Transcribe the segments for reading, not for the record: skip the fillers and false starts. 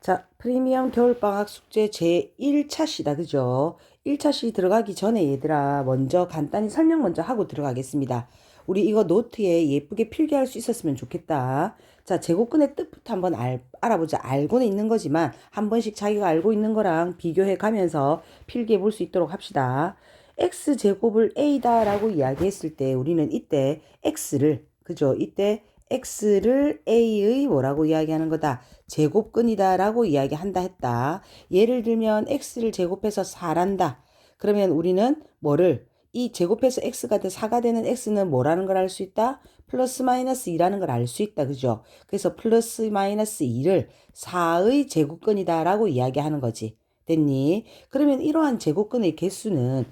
자, 프리미엄 겨울방학 숙제 제1차 시다, 그죠? 1차 시 들어가기 전에 얘들아, 먼저 간단히 설명 먼저 하고 들어가겠습니다. 우리 이거 노트에 예쁘게 필기할 수 있었으면 좋겠다. 자, 제곱근의 뜻부터 한번 알아보자. 알고는 있는 거지만 한 번씩 자기가 알고 있는 거랑 비교해 가면서 필기해 볼 수 있도록 합시다. x제곱을 a다라고 이야기했을 때 우리는 이때 x를, 그죠? 이때 x를 a의 뭐라고 이야기하는 거다? 제곱근이다 라고 이야기한다 했다. 예를 들면 x를 제곱해서 4란다. 그러면 우리는 뭐를 이 제곱해서 x가 돼 4가 되는 x는 뭐라는 걸 알 수 있다? 플러스 마이너스 2라는 걸 알 수 있다. 그죠? 그래서 플러스 마이너스 2를 4의 제곱근이다 라고 이야기하는 거지. 됐니? 그러면 이러한 제곱근의 개수는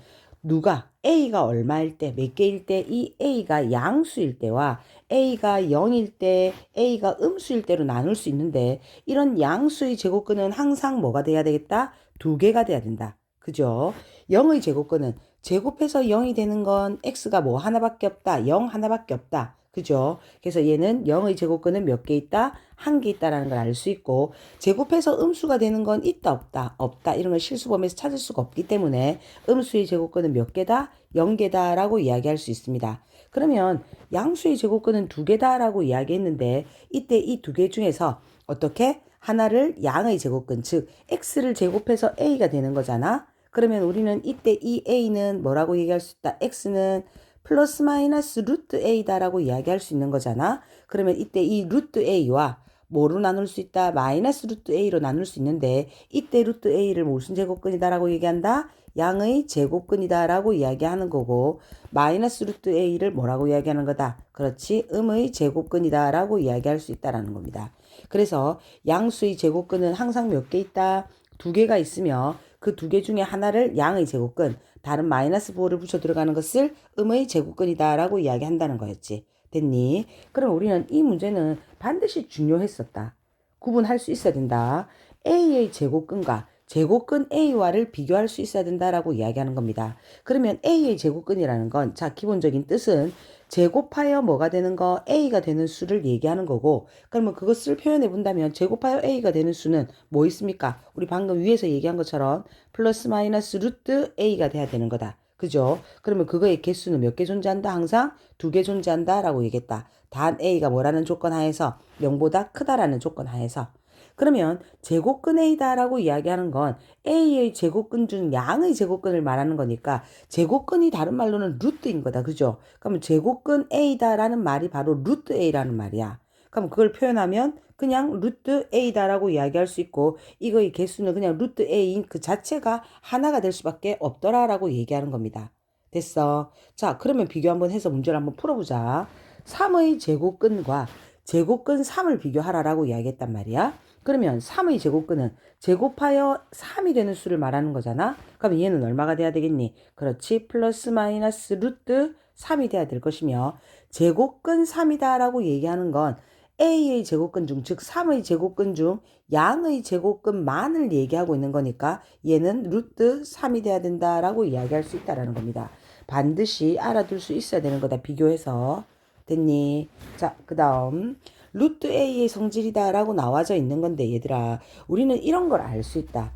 누가 a가 얼마일 때, 몇 개일 때, 이 a가 양수일 때와 a가 0일 때, a가 음수일 때로 나눌 수 있는데 이런 양수의 제곱근은 항상 뭐가 돼야 되겠다? 두 개가 돼야 된다. 그죠? 0의 제곱근은 제곱해서 0이 되는 건 x가 뭐 하나밖에 없다. 0 하나밖에 없다. 그죠? 그래서 얘는 0의 제곱근은 몇 개 있다? 한 개 있다라는 걸 알 수 있고, 제곱해서 음수가 되는 건 있다 없다 없다 이런 걸 실수범위에서 찾을 수가 없기 때문에 음수의 제곱근은 몇 개다? 0개다 라고 이야기할 수 있습니다. 그러면 양수의 제곱근은 두 개다라고 이야기했는데 이때 이 두 개 중에서 어떻게? 하나를 양의 제곱근, 즉 x를 제곱해서 a가 되는 거잖아. 그러면 우리는 이때 이 a는 뭐라고 얘기할 수 있다? x는 플러스 마이너스 루트 a다라고 이야기할 수 있는 거잖아. 그러면 이때 이 루트 a와 뭐로 나눌 수 있다? 마이너스 루트 a로 나눌 수 있는데 이때 루트 a를 무슨 제곱근이다라고 얘기한다? 양의 제곱근이다라고 이야기하는 거고, 마이너스 루트 a를 뭐라고 이야기하는 거다? 그렇지, 음의 제곱근이다라고 이야기할 수 있다라는 겁니다. 그래서 양수의 제곱근은 항상 몇 개 있다? 두 개가 있으며 그 두 개 중에 하나를 양의 제곱근, 다른 마이너스 부호를 붙여 들어가는 것을 음의 제곱근이다라고 이야기한다는 거였지. 됐니? 그럼 우리는 이 문제는 반드시 중요했었다. 구분할 수 있어야 된다. a의 제곱근과 제곱근 a와를 비교할 수 있어야 된다라고 이야기하는 겁니다. 그러면 a의 제곱근이라는 건, 자, 기본적인 뜻은 제곱하여 뭐가 되는 거? a가 되는 수를 얘기하는 거고, 그러면 그것을 표현해 본다면 제곱하여 a가 되는 수는 뭐 있습니까? 우리 방금 위에서 얘기한 것처럼 플러스 마이너스 루트 a가 돼야 되는 거다. 그죠? 그러면 그거의 개수는 몇 개 존재한다? 항상 두 개 존재한다 라고 얘기했다. 단 a가 뭐라는 조건 하에서? 0보다 크다라는 조건 하에서. 그러면 제곱근 a다라고 이야기하는 건 a의 제곱근 중 양의 제곱근을 말하는 거니까 제곱근이 다른 말로는 루트인 거다. 그죠? 그러면 제곱근 a다라는 말이 바로 루트 a라는 말이야. 그럼 그걸 표현하면 그냥 루트 a다라고 이야기할 수 있고, 이거의 개수는 그냥 루트 a인 그 자체가 하나가 될 수밖에 없더라라고 얘기하는 겁니다. 됐어. 자, 그러면 비교 한번 해서 문제를 한번 풀어보자. 3의 제곱근과 제곱근 3을 비교하라라고 이야기했단 말이야. 그러면 3의 제곱근은 제곱하여 3이 되는 수를 말하는 거잖아. 그럼 얘는 얼마가 돼야 되겠니? 그렇지. 플러스 마이너스 루트 3이 돼야 될 것이며, 제곱근 3이다 라고 얘기하는 건 a의 제곱근 중, 즉 3의 제곱근 중 양의 제곱근만을 얘기하고 있는 거니까 얘는 루트 3이 돼야 된다라고 이야기할 수 있다라는 겁니다. 반드시 알아둘 수 있어야 되는 거다. 비교해서. 됐니? 자, 그 다음 루트 a의 성질이다 라고 나와져 있는 건데 얘들아, 우리는 이런 걸 알 수 있다.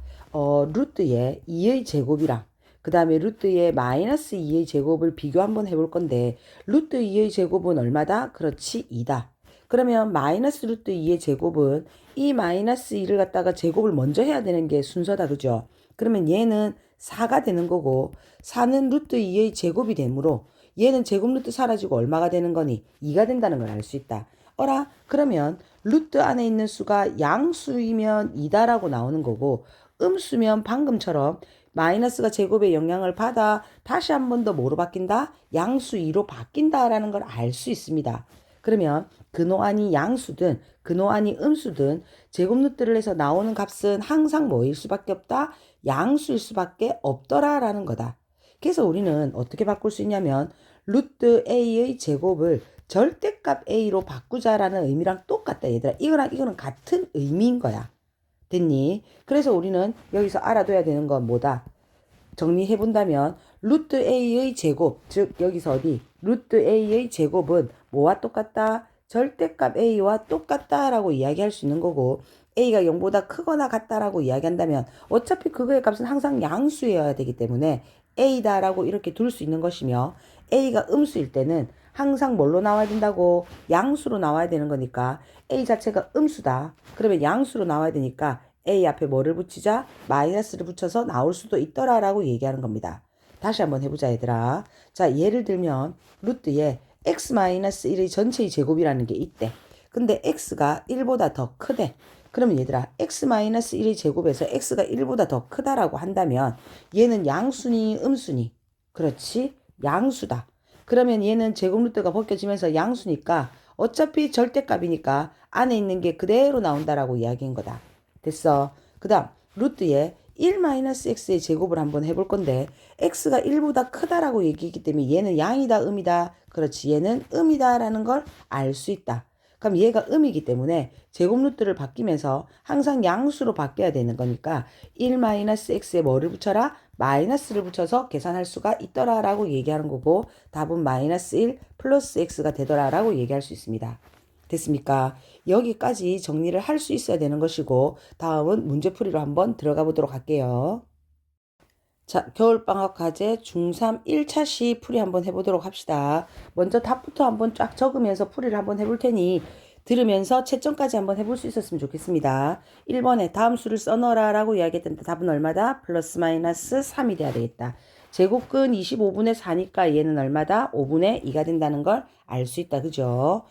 루트의 2의 제곱이랑 그 다음에 루트의 마이너스 2의 제곱을 비교 한번 해볼 건데, 루트 2의 제곱은 얼마다? 그렇지, 2다. 그러면 마이너스 루트 2의 제곱은 이 마이너스 2를 갖다가 제곱을 먼저 해야 되는 게 순서다. 그죠? 그러면 얘는 4가 되는 거고, 4는 루트 2의 제곱이 되므로 얘는 제곱 루트 사라지고 얼마가 되는 거니? 2가 된다는 걸 알 수 있다. 어라? 그러면 루트 안에 있는 수가 양수이면 2다라고 나오는 거고, 음수면 방금처럼 마이너스가 제곱의 영향을 받아 다시 한 번 더 뭐로 바뀐다? 양수 2로 바뀐다라는 걸 알 수 있습니다. 그러면 근호안이 양수든 근호안이 음수든 제곱 루트를 해서 나오는 값은 항상 뭐일 수밖에 없다? 양수일 수밖에 없더라라는 거다. 그래서 우리는 어떻게 바꿀 수 있냐면 루트 a의 제곱을 절대값 a로 바꾸자라는 의미랑 똑같다. 얘들아, 이거는 같은 의미인 거야. 됐니? 그래서 우리는 여기서 알아둬야 되는 건 뭐다? 정리해 본다면 루트 a의 제곱, 즉 여기서 어디? 루트 a의 제곱은 뭐와 똑같다? 절대값 a와 똑같다라고 이야기할 수 있는 거고, A가 0보다 크거나 같다라고 이야기한다면 어차피 그거의 값은 항상 양수여야 되기 때문에 A다라고 이렇게 둘 수 있는 것이며 A가 음수일 때는 항상 뭘로 나와야 된다고? 양수로 나와야 되는 거니까 A 자체가 음수다. 그러면 양수로 나와야 되니까 A 앞에 뭐를 붙이자? 마이너스를 붙여서 나올 수도 있더라라고 얘기하는 겁니다. 다시 한번 해보자 얘들아. 자, 예를 들면 루트에 x-1의 전체의 제곱이라는 게 있대. 근데 x가 1보다 더 크대. 그러면 얘들아 x-1의 제곱에서 x가 1보다 더 크다라고 한다면 얘는 양수니 음수니? 그렇지? 양수다. 그러면 얘는 제곱 루트가 벗겨지면서 양수니까 어차피 절대값이니까 안에 있는 게 그대로 나온다라고 이야기한 거다. 됐어. 그 다음 루트에 1-x의 제곱을 한번 해볼 건데 x가 1보다 크다라고 얘기했기 때문에 얘는 양이다 음이다. 그렇지, 얘는 음이다 라는 걸 알 수 있다. 그럼 얘가 음이기 때문에 제곱 루트를 바뀌면서 항상 양수로 바뀌어야 되는 거니까 1-x에 뭐를 붙여라? 마이너스를 붙여서 계산할 수가 있더라 라고 얘기하는 거고 답은 -1 플러스 x가 되더라 라고 얘기할 수 있습니다. 됐습니까? 여기까지 정리를 할 수 있어야 되는 것이고 다음은 문제풀이로 한번 들어가 보도록 할게요. 자, 겨울방학 과제 중3 1차 시 풀이 한번 해보도록 합시다. 먼저 답부터 한번 쫙 적으면서 풀이를 한번 해볼 테니 들으면서 채점까지 한번 해볼 수 있었으면 좋겠습니다. 1번에 다음 수를 써넣어라 라고 이야기했던 답은 얼마다? 플러스 마이너스 3이 돼야 되겠다. 제곱근 25분의 4니까 얘는 얼마다? 5분의 2가 된다는 걸 알 수 있다. 그죠?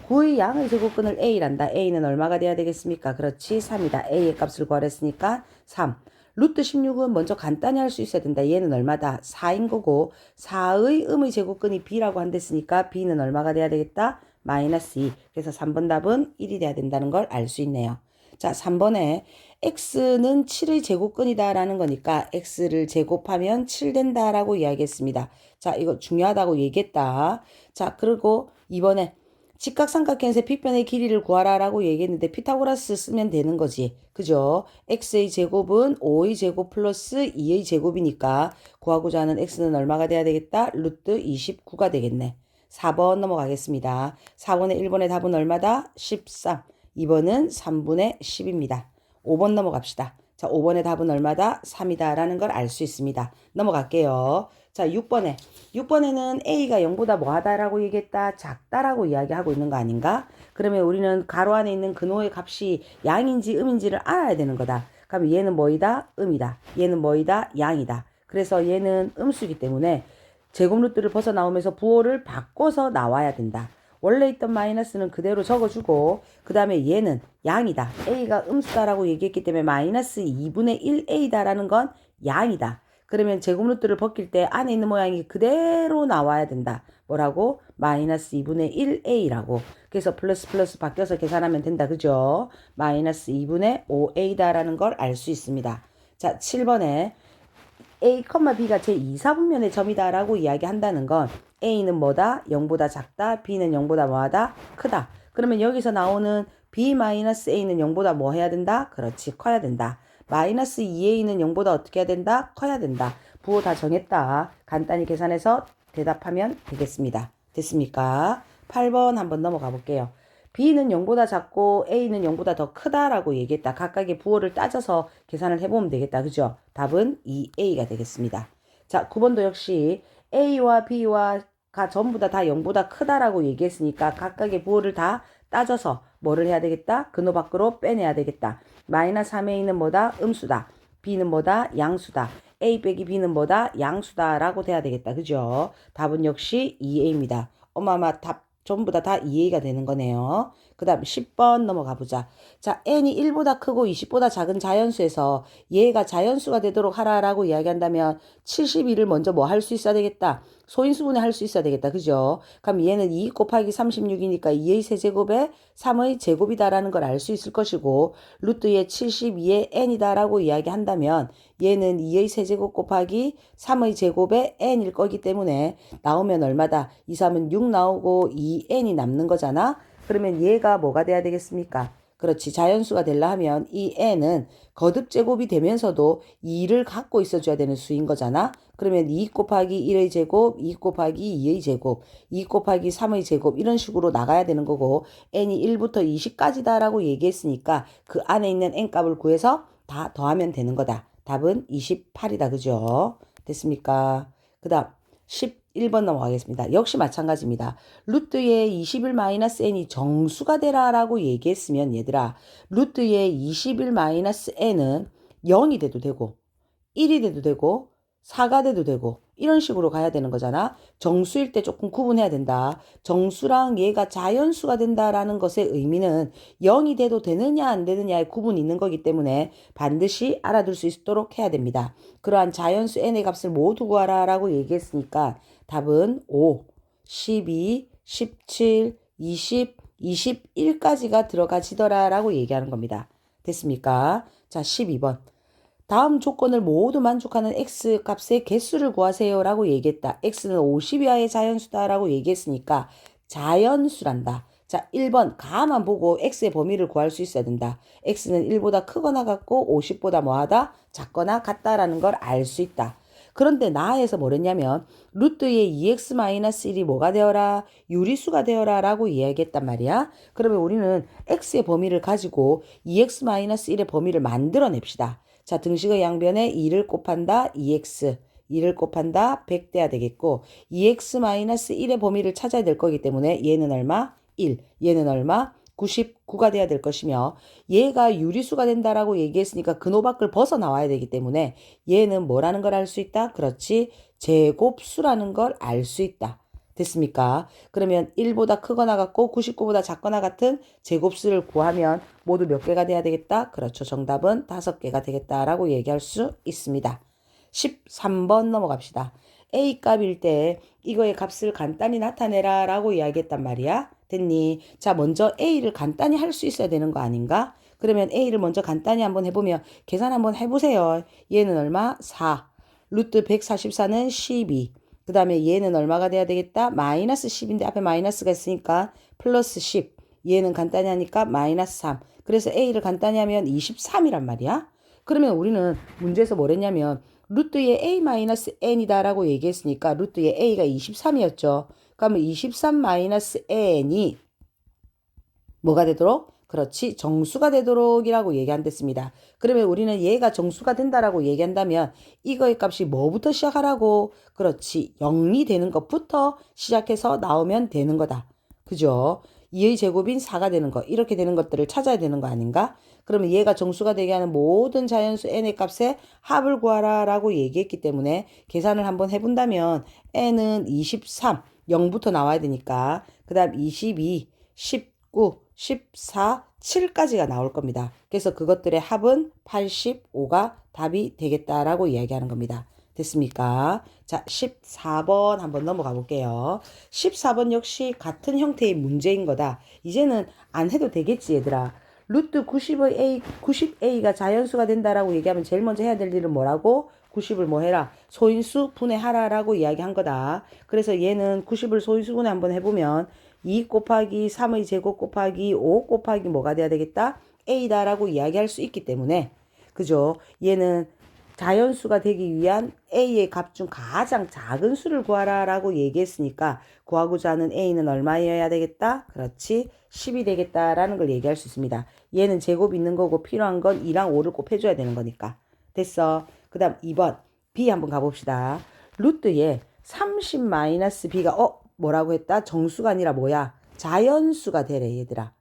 9의 양의 제곱근을 A란다. A는 얼마가 돼야 되겠습니까? 그렇지, 3이다. A의 값을 구하랬으니까 3. 루트 16은 먼저 간단히 할 수 있어야 된다. 얘는 얼마다? 4인 거고 4의 음의 제곱근이 B라고 한댔으니까 B는 얼마가 돼야 되겠다? 마이너스 2. 그래서 3번 답은 1이 돼야 된다는 걸 알 수 있네요. 자, 3번에 x는 7의 제곱근이다 라는 거니까 x를 제곱하면 7 된다 라고 이야기했습니다. 자, 이거 중요하다고 얘기했다. 자, 그리고 2번에 직각삼각형에서 빗변의 길이를 구하라 라고 얘기했는데 피타고라스 쓰면 되는 거지. 그죠? x의 제곱은 5의 제곱 플러스 2의 제곱이니까 구하고자 하는 x는 얼마가 돼야 되겠다? 루트 29가 되겠네. 4번 넘어가겠습니다. 4번에 1번의 답은 얼마다? 13. 2번은 3분의 10입니다. 5번 넘어갑시다. 자, 5번의 답은 얼마다? 3이다 라는 걸 알 수 있습니다. 넘어갈게요. 자, 6번에는 A가 0보다 뭐하다라고 얘기했다? 작다라고 이야기하고 있는 거 아닌가? 그러면 우리는 가로 안에 있는 근호의 값이 양인지 음인지를 알아야 되는 거다. 그럼 얘는 뭐이다? 음이다. 얘는 뭐이다? 양이다. 그래서 얘는 음수이기 때문에 제곱 루트를 벗어나오면서 부호를 바꿔서 나와야 된다. 원래 있던 마이너스는 그대로 적어주고 그 다음에 얘는 양이다. A가 음수다라고 얘기했기 때문에 마이너스 2분의 1A다라는 건 양이다. 그러면 제곱 루트를 벗길 때 안에 있는 모양이 그대로 나와야 된다. 뭐라고? 마이너스 2분의 1A라고. 그래서 플러스 플러스 바뀌어서 계산하면 된다. 그죠? 마이너스 2분의 5A다라는 걸 알 수 있습니다. 자, 7번에 A, B가 제2사분면의 점이다 라고 이야기한다는 건 A는 뭐다? 0보다 작다. B는 0보다 뭐하다? 크다. 그러면 여기서 나오는 B-A는 0보다 뭐 해야 된다? 그렇지, 커야 된다. 마이너스 2A는 0보다 어떻게 해야 된다? 커야 된다. 부호 다 정했다. 간단히 계산해서 대답하면 되겠습니다. 됐습니까? 8번 한번 넘어가 볼게요. B는 0보다 작고 A는 0보다 더 크다라고 얘기했다. 각각의 부호를 따져서 계산을 해보면 되겠다. 그죠? 답은 2A가 되겠습니다. 자, 9번도 역시 A와 B가 전부 다 0보다 크다라고 얘기했으니까 각각의 부호를 다 따져서 뭐를 해야 되겠다? 근호 밖으로 빼내야 되겠다. 마이너스 3A는 뭐다? 음수다. B는 뭐다? 양수다. A 빼기 B는 뭐다? 양수다 라고 돼야 되겠다. 그죠? 답은 역시 2A입니다. 어마어마 답 전부 다 2A가 되는 거네요. 그 다음 10번 넘어가 보자. 자, n이 1보다 크고 20보다 작은 자연수에서 얘가 자연수가 되도록 하라라고 이야기한다면 72를 먼저 뭐 할 수 있어야 되겠다? 소인수분해 할 수 있어야 되겠다. 그죠? 그럼 얘는 2 곱하기 36이니까 2의 세제곱에 3의 제곱이다라는 걸 알 수 있을 것이고 루트의 72의 n이다라고 이야기한다면 얘는 2의 세제곱 곱하기 3의 제곱에 n일 거기 때문에 나오면 얼마다? 2, 3은 6 나오고 2n이 남는 거잖아. 그러면 얘가 뭐가 돼야 되겠습니까? 그렇지, 자연수가 되려 하면 이 n은 거듭 제곱이 되면서도 2를 갖고 있어줘야 되는 수인 거잖아. 그러면 2 곱하기 1의 제곱, 2 곱하기 2의 제곱, 2 곱하기 3의 제곱 이런 식으로 나가야 되는 거고 n이 1부터 20까지다 라고 얘기했으니까 그 안에 있는 n값을 구해서 다 더하면 되는 거다. 답은 28이다. 그죠? 됐습니까? 그 다음 11번 넘어가겠습니다. 역시 마찬가지입니다. 루트의 21-n이 정수가 되라 라고 얘기했으면 얘들아 루트의 21-n은 0이 돼도 되고 1이 돼도 되고 4가 돼도 되고 이런 식으로 가야 되는 거잖아. 정수일 때 조금 구분해야 된다. 정수랑 얘가 자연수가 된다라는 것의 의미는 0이 돼도 되느냐 안 되느냐의 구분이 있는 거기 때문에 반드시 알아둘 수 있도록 해야 됩니다. 그러한 자연수 n의 값을 모두 구하라 라고 얘기했으니까 답은 5, 12, 17, 20, 21까지가 들어가지더라 라고 얘기하는 겁니다. 됐습니까? 자, 12번. 다음 조건을 모두 만족하는 x 값의 개수를 구하세요 라고 얘기했다. x는 50 이하의 자연수다 라고 얘기했으니까 자연수란다. 자, 1번 가만 보고 x의 범위를 구할 수 있어야 된다. x는 1보다 크거나 같고 50보다 뭐하다? 작거나 같다라는 걸 알 수 있다. 그런데 나에서 뭐랬냐면 루트의 2x-1이 뭐가 되어라? 유리수가 되어라 라고 이야기했단 말이야. 그러면 우리는 x의 범위를 가지고 2x-1의 범위를 만들어냅시다. 자, 등식의 양변에 2를 곱한다 2x, 2를 곱한다 100 돼야 되겠고 2x-1의 범위를 찾아야 될 거기 때문에 얘는 얼마? 1, 얘는 얼마? 99가 돼야 될 것이며 얘가 유리수가 된다라고 얘기했으니까 근호 밖을 벗어나와야 되기 때문에 얘는 뭐라는 걸 알 수 있다? 그렇지, 제곱수라는 걸 알 수 있다. 됐습니까? 그러면 1보다 크거나 같고 99보다 작거나 같은 제곱수를 구하면 모두 몇 개가 돼야 되겠다? 그렇죠. 정답은 5개가 되겠다라고 얘기할 수 있습니다. 13번 넘어갑시다. A 값일 때 이거의 값을 간단히 나타내라 라고 이야기했단 말이야. 됐니? 자, 먼저 A를 간단히 할 수 있어야 되는 거 아닌가? 그러면 A를 먼저 간단히 한번 해보면 계산 한번 해보세요. 얘는 얼마? 4. 루트 144는 12. 그 다음에 얘는 얼마가 돼야 되겠다? 마이너스 10인데 앞에 마이너스가 있으니까 플러스 10. 얘는 간단히 하니까 마이너스 3. 그래서 A를 간단히 하면 23이란 말이야. 그러면 우리는 문제에서 뭐랬냐면 루트의 A-n이다 라고 얘기했으니까 루트의 A가 23이었죠. 그러면 23-n이 뭐가 되도록? 그렇지, 정수가 되도록이라고 얘기한댔습니다. 그러면 우리는 얘가 정수가 된다라고 얘기한다면 이거의 값이 뭐부터 시작하라고? 그렇지, 0이 되는 것부터 시작해서 나오면 되는 거다. 그죠? 2의 제곱인 4가 되는 거, 이렇게 되는 것들을 찾아야 되는 거 아닌가? 그러면 얘가 정수가 되게 하는 모든 자연수 n의 값의 합을 구하라 라고 얘기했기 때문에 계산을 한번 해본다면 n은 23, 0부터 나와야 되니까 그 다음 22, 19, 14, 7까지가 나올 겁니다. 그래서 그것들의 합은 85가 답이 되겠다라고 이야기하는 겁니다. 됐습니까? 자, 14번 한번 넘어가 볼게요. 14번 역시 같은 형태의 문제인 거다. 이제는 안 해도 되겠지, 얘들아. 루트 90A가 자연수가 된다라고 얘기하면 제일 먼저 해야 될 일은 뭐라고? 90을 뭐 해라? 소인수 분해하라 라고 이야기한 거다. 그래서 얘는 90을 소인수 분해 한번 해보면 2 곱하기 3의 제곱 곱하기 5 곱하기 뭐가 돼야 되겠다? A다 라고 이야기할 수 있기 때문에 그죠? 얘는 자연수가 되기 위한 A의 값 중 가장 작은 수를 구하라 라고 얘기했으니까 구하고자 하는 A는 얼마여야 되겠다? 그렇지, 10이 되겠다라는 걸 얘기할 수 있습니다. 얘는 제곱 있는 거고 필요한 건 2랑 5를 곱해줘야 되는 거니까. 됐어. 그 다음 2번 B 한번 가봅시다. 루트에 30-B가 뭐라고 했다? 정수가 아니라 뭐야? 자연수가 되래 얘들아.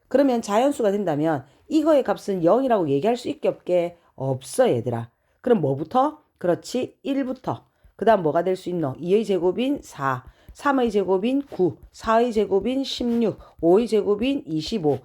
그러면 자연수가 된다면 이거의 값은 0이라고 얘기할 수 있게 없게? 없어 얘들아. 그럼 뭐부터? 그렇지, 1부터. 그 다음 뭐가 될 수 있노? 2의 제곱인 4, 3의 제곱인 9, 4의 제곱인 16, 5의 제곱인 25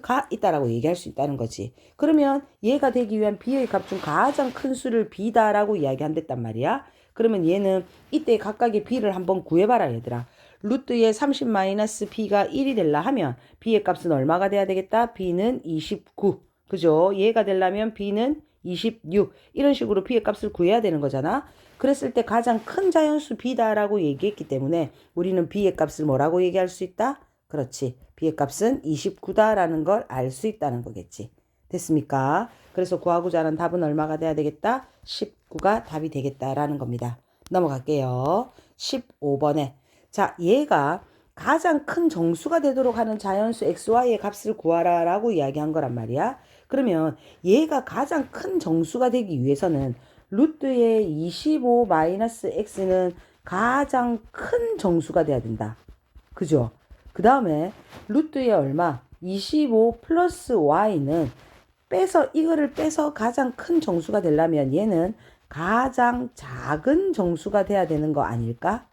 가 있다라고 얘기할 수 있다는 거지. 그러면 얘가 되기 위한 B의 값 중 가장 큰 수를 B다라고 이야기한댔단 말이야. 그러면 얘는 이때 각각의 B를 한번 구해봐라 얘들아. 루트의 30-B가 1이 될라 하면 B의 값은 얼마가 돼야 되겠다? B는 29. 그죠? 얘가 되려면 B는 26. 이런 식으로 B의 값을 구해야 되는 거잖아. 그랬을 때 가장 큰 자연수 B다라고 얘기했기 때문에 우리는 B의 값을 뭐라고 얘기할 수 있다? 그렇지, B의 값은 29다라는 걸 알 수 있다는 거겠지. 됐습니까? 그래서 구하고자 하는 답은 얼마가 돼야 되겠다? 19가 답이 되겠다라는 겁니다. 넘어갈게요. 15번에. 자, 얘가 가장 큰 정수가 되도록 하는 자연수 xy의 값을 구하라 라고 이야기한 거란 말이야. 그러면 얘가 가장 큰 정수가 되기 위해서는 루트의 25-x는 가장 큰 정수가 돼야 된다. 그죠? 그 다음에 루트의 얼마? 25 플러스 y는 이거를 빼서 가장 큰 정수가 되려면 얘는 가장 작은 정수가 돼야 되는 거 아닐까?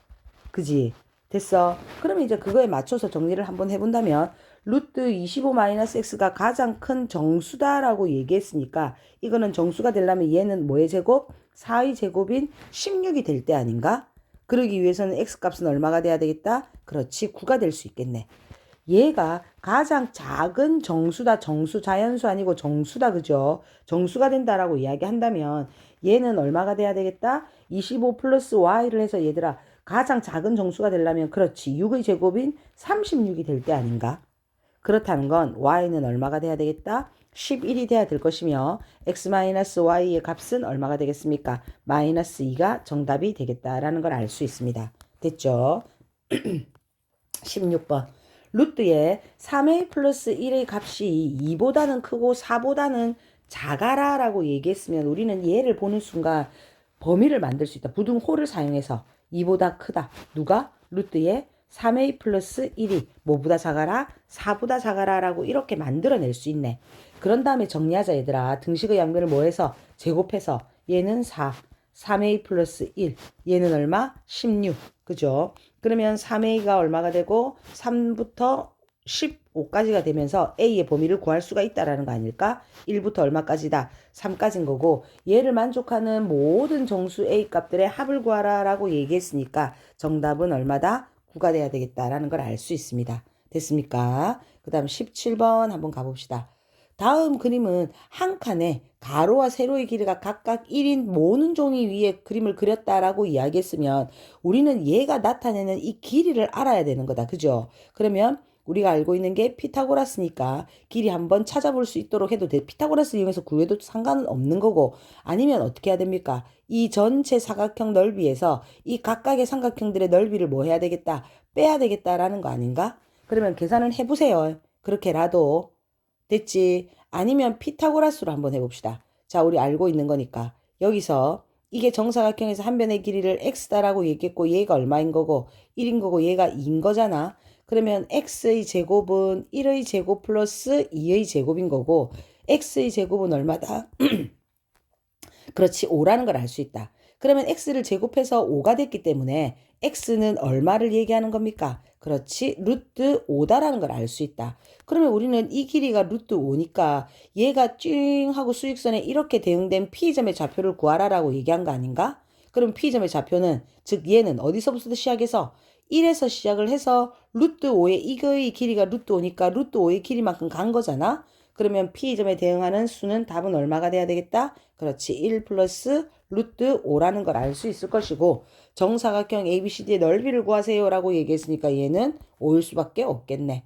그지? 됐어. 그러면 이제 그거에 맞춰서 정리를 한번 해본다면 루트 25-x가 가장 큰 정수다라고 얘기했으니까 이거는 정수가 되려면 얘는 뭐의 제곱? 4의 제곱인 16이 될 때 아닌가? 그러기 위해서는 x값은 얼마가 돼야 되겠다? 그렇지, 9가 될 수 있겠네. 얘가 가장 작은 정수다. 정수, 자연수 아니고 정수다. 그죠? 정수가 된다라고 이야기한다면 얘는 얼마가 돼야 되겠다? 25 플러스 y를 해서 얘들아 가장 작은 정수가 되려면 그렇지 6의 제곱인 36이 될 때 아닌가? 그렇다는 건 y는 얼마가 돼야 되겠다? 11이 돼야 될 것이며 x-y의 값은 얼마가 되겠습니까? 마이너스 2가 정답이 되겠다라는 걸 알 수 있습니다. 됐죠? 16번. 루트의 3a 플러스 1의 값이 2보다는 크고 4보다는 작아라 라고 얘기했으면 우리는 얘를 보는 순간 범위를 만들 수 있다. 부등호를 사용해서 2보다 크다. 누가? 루트의 3a 플러스 1이 뭐보다 작아라? 4보다 작아라 라고 이렇게 만들어낼 수 있네. 그런 다음에 정리하자 얘들아. 등식의 양변을 뭐 해서? 제곱해서 얘는 4, 3a 플러스 1, 얘는 얼마? 16. 그죠? 그러면 3a가 얼마가 되고 3부터 15까지가 되면서 a의 범위를 구할 수가 있다라는 거 아닐까? 1부터 얼마까지다? 3까지인 거고 얘를 만족하는 모든 정수 a 값들의 합을 구하라 라고 얘기했으니까 정답은 얼마다? 9가 돼야 되겠다라는 걸 알 수 있습니다. 됐습니까? 그 다음 17번 한번 가봅시다. 다음 그림은 한 칸에 가로와 세로의 길이가 각각 1인 모는 종이 위에 그림을 그렸다라고 이야기했으면 우리는 얘가 나타내는 이 길이를 알아야 되는 거다. 그죠? 그러면 우리가 알고 있는 게 피타고라스니까 길이 한번 찾아볼 수 있도록 해도 돼. 피타고라스 이용해서 구해도 상관은 없는 거고 아니면 어떻게 해야 됩니까? 이 전체 사각형 넓이에서 이 각각의 삼각형들의 넓이를 뭐 해야 되겠다? 빼야 되겠다라는 거 아닌가? 그러면 계산을 해보세요. 그렇게라도. 됐지? 아니면 피타고라스로 한번 해봅시다. 자, 우리 알고 있는 거니까. 여기서 이게 정사각형에서 한 변의 길이를 x다라고 얘기했고 얘가 얼마인 거고 1인 거고 얘가 2인 거잖아. 그러면 x의 제곱은 1의 제곱 플러스 2의 제곱인 거고 x의 제곱은 얼마다? 그렇지, 5라는 걸 알 수 있다. 그러면 x를 제곱해서 5가 됐기 때문에 x는 얼마를 얘기하는 겁니까? 그렇지, 루트 5다라는 걸 알 수 있다. 그러면 우리는 이 길이가 루트 5니까 얘가 찡 하고 수직선에 이렇게 대응된 P점의 좌표를 구하라라고 얘기한 거 아닌가? 그럼 P점의 좌표는 즉 얘는 어디서부터 시작해서 1에서 시작을 해서 루트 5의 이거의 길이가 루트 5니까 루트 5의 길이만큼 간 거잖아. 그러면 P점에 대응하는 수는 답은 얼마가 돼야 되겠다? 그렇지, 1 플러스 루트 5라는 걸 알 수 있을 것이고 정사각형 ABCD의 넓이를 구하세요 라고 얘기했으니까 얘는 5일 수밖에 없겠네.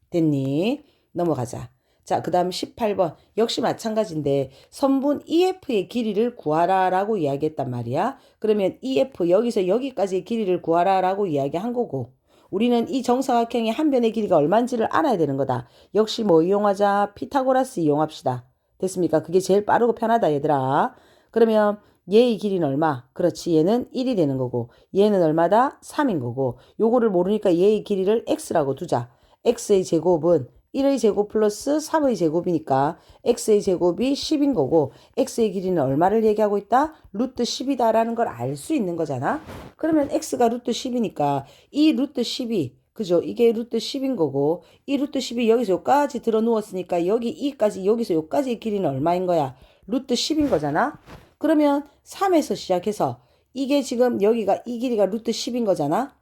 됐니? 넘어가자. 자, 그 다음 18번. 역시 마찬가지인데 선분 EF의 길이를 구하라 라고 이야기했단 말이야. 그러면 EF 여기서 여기까지의 길이를 구하라 라고 이야기한 거고 우리는 이 정사각형의 한 변의 길이가 얼마인지를 알아야 되는 거다. 역시 뭐 이용하자? 피타고라스 이용합시다. 됐습니까? 그게 제일 빠르고 편하다 얘들아. 그러면 얘의 길이는 얼마? 그렇지, 얘는 1이 되는 거고 얘는 얼마다? 3인 거고 요거를 모르니까 얘의 길이를 x라고 두자. x의 제곱은 1의 제곱 플러스 3의 제곱이니까 x의 제곱이 10인 거고 x의 길이는 얼마를 얘기하고 있다? 루트 10이다라는 걸 알 수 있는 거잖아. 그러면 x가 루트 10이니까 이 루트 10이 그죠? 이게 루트 10인 거고 이 루트 10이 여기서 여기까지 들어 누웠으니까 여기 이까지 여기서 여기까지의 길이는 얼마인 거야? 루트 10인 거잖아. 그러면 3에서 시작해서 이게 지금 여기가 이 길이가 루트 10인 거잖아.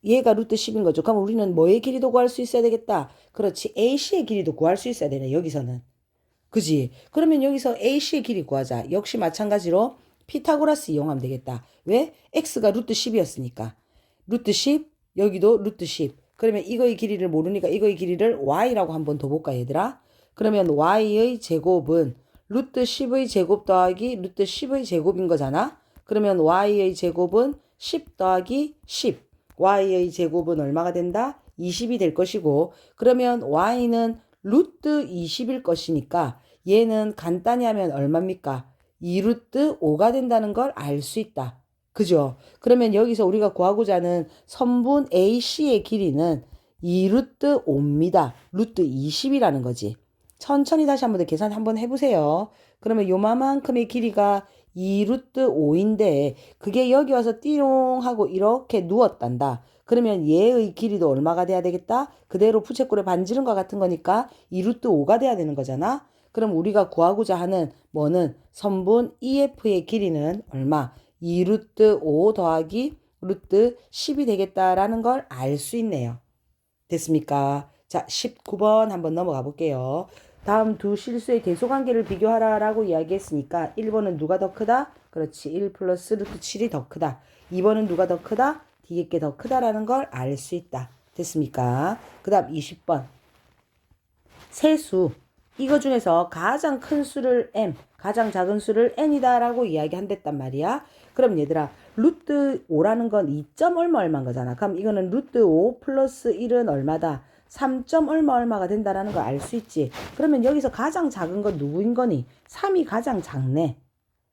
얘가 루트 10인 거죠. 그럼 우리는 뭐의 길이도 구할 수 있어야 되겠다. 그렇지. AC의 길이도 구할 수 있어야 되네. 여기서는. 그지? 그러면 여기서 AC의 길이 구하자. 역시 마찬가지로 피타고라스 이용하면 되겠다. 왜? X가 루트 10이었으니까. 루트 10, 여기도 루트 10. 그러면 이거의 길이를 모르니까 이거의 길이를 Y라고 한번 더 볼까 얘들아? 그러면 Y의 제곱은 루트 10의 제곱 더하기 루트 10의 제곱인 거잖아. 그러면 y의 제곱은 10 더하기 10. y의 제곱은 얼마가 된다? 20이 될 것이고, 그러면 y는 루트 20일 것이니까 얘는 간단히 하면 얼마입니까? 2 루트 5가 된다는 걸 알 수 있다. 그죠? 그러면 여기서 우리가 구하고자 하는 선분 AC의 길이는 2 루트 5입니다. 루트 20이라는 거지. 천천히 다시 한번 더 계산 한번 해보세요. 그러면 요만큼의 길이가 2 루트 5인데 그게 여기 와서 띠롱 하고 이렇게 누웠단다. 그러면 얘의 길이도 얼마가 돼야 되겠다? 그대로 부채꼴에 반지른 것 같은 거니까 2 루트 5가 돼야 되는 거잖아. 그럼 우리가 구하고자 하는 뭐는 선분 EF의 길이는 얼마? 2 루트 5 더하기 루트 10이 되겠다라는 걸 알 수 있네요. 됐습니까? 자, 19번 한번 넘어가 볼게요. 다음 두 실수의 대소관계를 비교하라라고 이야기했으니까 1번은 누가 더 크다? 그렇지. 1 플러스 루트 7이 더 크다. 2번은 누가 더 크다? 뒤에 게 더 크다라는 걸 알 수 있다. 됐습니까? 그 다음 20번. 세수. 이거 중에서 가장 큰 수를 m, 가장 작은 수를 n이다 라고 이야기한댔단 말이야. 그럼 얘들아, 루트 5라는 건 2점 얼마 얼마인 거잖아. 그럼 이거는 루트 5 플러스 1은 얼마다? 3점 얼마 얼마가 된다라는 걸 알 수 있지. 그러면 여기서 가장 작은 건 누구인 거니? 3이 가장 작네.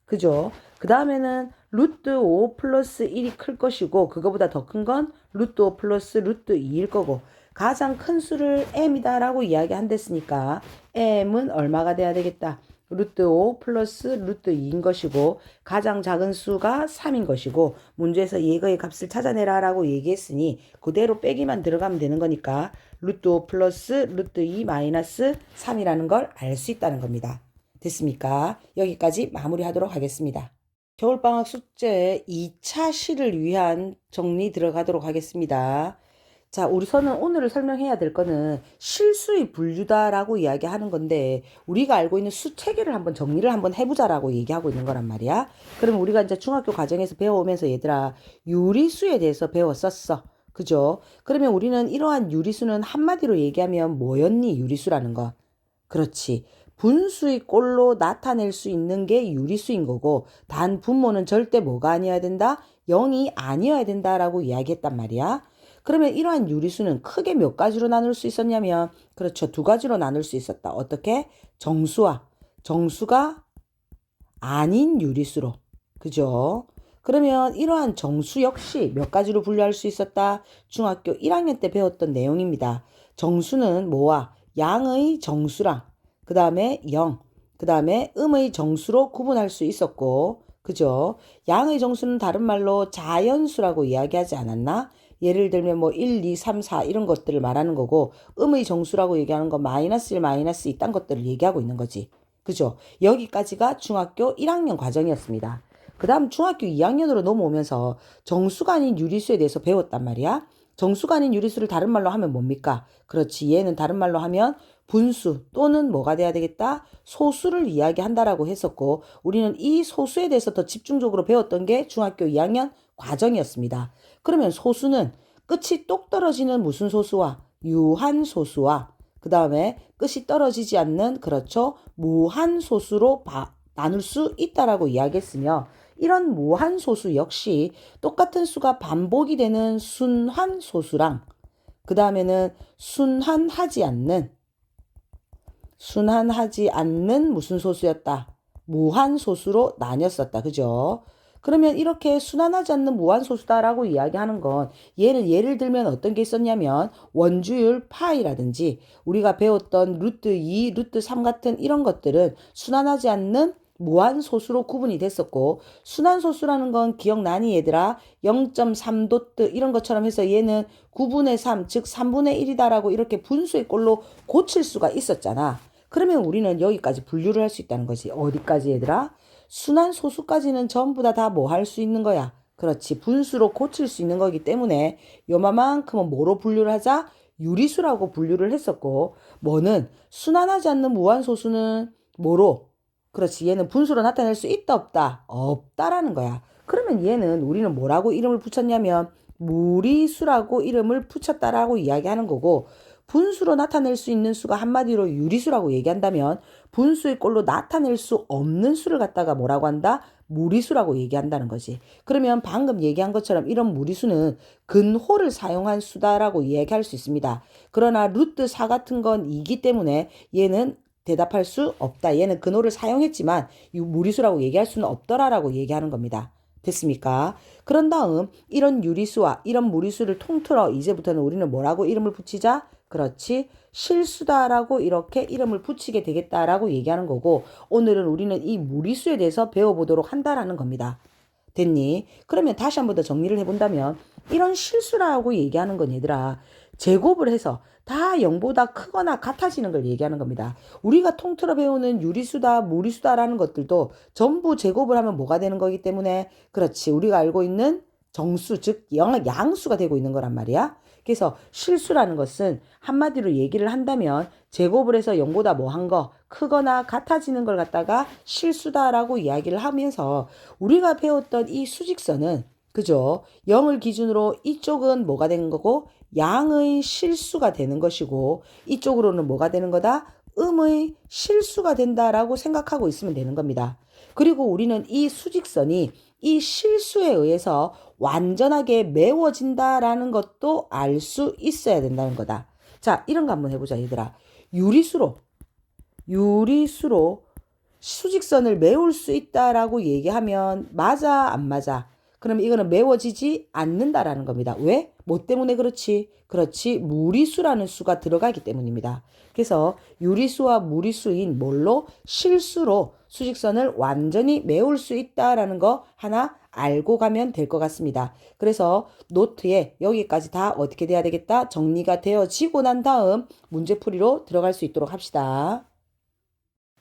그죠? 그 다음에는 루트 5 플러스 1이 클 것이고 그거보다 더 큰 건 루트 5 플러스 루트 2일 거고 가장 큰 수를 m이다 라고 이야기한댔으니까 m은 얼마가 돼야 되겠다. 루트 5 플러스 루트 2인 것이고 가장 작은 수가 3인 것이고 문제에서 얘의 값을 찾아내라 라고 얘기했으니 그대로 빼기만 들어가면 되는 거니까 루트 5 플러스 루트 2 마이너스 3이라는 걸 알 수 있다는 겁니다. 됐습니까? 여기까지 마무리하도록 하겠습니다. 겨울방학 숙제 2차 시를 위한 정리 들어가도록 하겠습니다. 자, 우선은 오늘 설명해야 될 거는 실수의 분류다라고 이야기하는 건데 우리가 알고 있는 수 체계를 한번 정리를 한번 해보자라고 얘기하고 있는 거란 말이야. 그럼 우리가 이제 중학교 과정에서 배워오면서 얘들아 유리수에 대해서 배웠었어. 그죠? 그러면 우리는 이러한 유리수는 한마디로 얘기하면 뭐였니? 유리수라는 거. 그렇지. 분수의 꼴로 나타낼 수 있는 게 유리수인 거고 단 분모는 절대 뭐가 아니어야 된다? 0이 아니어야 된다라고 이야기했단 말이야. 그러면 이러한 유리수는 크게 몇 가지로 나눌 수 있었냐면 그렇죠. 두 가지로 나눌 수 있었다. 어떻게? 정수와 정수가 아닌 유리수로. 그죠? 그러면 이러한 정수 역시 몇 가지로 분류할 수 있었다? 중학교 1학년 때 배웠던 내용입니다. 정수는 뭐와? 양의 정수랑 그 다음에 0, 그 다음에 음의 정수로 구분할 수 있었고 그죠? 양의 정수는 다른 말로 자연수라고 이야기하지 않았나? 예를 들면 뭐 1, 2, 3, 4 이런 것들을 말하는 거고 음의 정수라고 얘기하는 건 마이너스 1, 마이너스 2 이딴 것들을 얘기하고 있는 거지. 그죠? 여기까지가 중학교 1학년 과정이었습니다. 그 다음 중학교 2학년으로 넘어오면서 정수가 아닌 유리수에 대해서 배웠단 말이야. 정수가 아닌 유리수를 다른 말로 하면 뭡니까? 그렇지. 얘는 다른 말로 하면 분수 또는 뭐가 돼야 되겠다? 소수를 이야기한다라고 했었고 우리는 이 소수에 대해서 더 집중적으로 배웠던 게 중학교 2학년 과정이었습니다. 그러면 소수는 끝이 똑 떨어지는 무슨 소수와 유한소수와 그 다음에 끝이 떨어지지 않는 그렇죠. 무한소수로 나눌 수 있다라고 이야기했으며 이런 무한소수 역시 똑같은 수가 반복이 되는 순환소수랑 그 다음에는 순환하지 않는 무슨 소수였다? 무한소수로 나뉘었었다. 그죠? 그러면 이렇게 순환하지 않는 무한소수다라고 이야기하는 건 얘는 예를 들면 어떤 게 있었냐면 원주율 파이라든지 우리가 배웠던 루트 2, 루트 3 같은 이런 것들은 순환하지 않는 무한소수로 구분이 됐었고 순환소수라는 건 기억나니 얘들아? 0.3도트 이런 것처럼 해서 얘는 9분의 3, 즉 3분의 1이다라고 이렇게 분수의 꼴로 고칠 수가 있었잖아. 그러면 우리는 여기까지 분류를 할 수 있다는 거지. 어디까지 얘들아? 순환소수까지는 전부 다 뭐 할 수 있는 거야. 그렇지. 분수로 고칠 수 있는 거기 때문에 요만큼은 뭐로 분류를 하자? 유리수라고 분류를 했었고 뭐는 순환하지 않는 무한소수는 뭐로? 그렇지. 얘는 분수로 나타낼 수 있다 없다? 없다라는 거야. 그러면 얘는 우리는 뭐라고 이름을 붙였냐면 무리수라고 이름을 붙였다라고 이야기하는 거고 분수로 나타낼 수 있는 수가 한마디로 유리수라고 얘기한다면 분수의 꼴로 나타낼 수 없는 수를 갖다가 뭐라고 한다? 무리수라고 얘기한다는 거지. 그러면 방금 얘기한 것처럼 이런 무리수는 근호를 사용한 수다라고 이야기할 수 있습니다. 그러나 루트 4 같은 건 2기 때문에 얘는 대답할 수 없다. 얘는 근호를 사용했지만 이 무리수라고 얘기할 수는 없더라라고 얘기하는 겁니다. 됐습니까? 그런 다음 이런 유리수와 이런 무리수를 통틀어 이제부터는 우리는 뭐라고 이름을 붙이자? 그렇지. 실수다라고 이렇게 이름을 붙이게 되겠다라고 얘기하는 거고 오늘은 우리는 이 무리수에 대해서 배워보도록 한다라는 겁니다. 됐니? 그러면 다시 한 번 더 정리를 해본다면 이런 실수라고 얘기하는 건 얘들아 제곱을 해서 다 0보다 크거나 같아지는 걸 얘기하는 겁니다. 우리가 통틀어 배우는 유리수다, 무리수다라는 것들도 전부 제곱을 하면 뭐가 되는 거기 때문에 그렇지. 우리가 알고 있는 정수, 즉 양수가 되고 있는 거란 말이야. 그래서 실수라는 것은 한마디로 얘기를 한다면 제곱을 해서 0보다 뭐 한 거 크거나 같아지는 걸 갖다가 실수다라고 이야기를 하면서 우리가 배웠던 이 수직선은 그죠? 0을 기준으로 이쪽은 뭐가 되는 거고 양의 실수가 되는 것이고 이쪽으로는 뭐가 되는 거다? 음의 실수가 된다라고 생각하고 있으면 되는 겁니다. 그리고 우리는 이 수직선이 이 실수에 의해서 완전하게 메워진다라는 것도 알 수 있어야 된다는 거다. 자, 이런 거 한번 해보자, 얘들아. 유리수로 수직선을 메울 수 있다라고 얘기하면 맞아, 안 맞아? 그럼 이거는 메워지지 않는다라는 겁니다. 왜? 뭐 때문에 그렇지? 그렇지, 무리수라는 수가 들어가기 때문입니다. 그래서 유리수와 무리수인 뭘로? 실수로 수직선을 완전히 메울 수 있다라는 거 하나 알고 가면 될 것 같습니다. 그래서 노트에 여기까지 다 어떻게 돼야 되겠다? 정리가 되어지고 난 다음 문제풀이로 들어갈 수 있도록 합시다.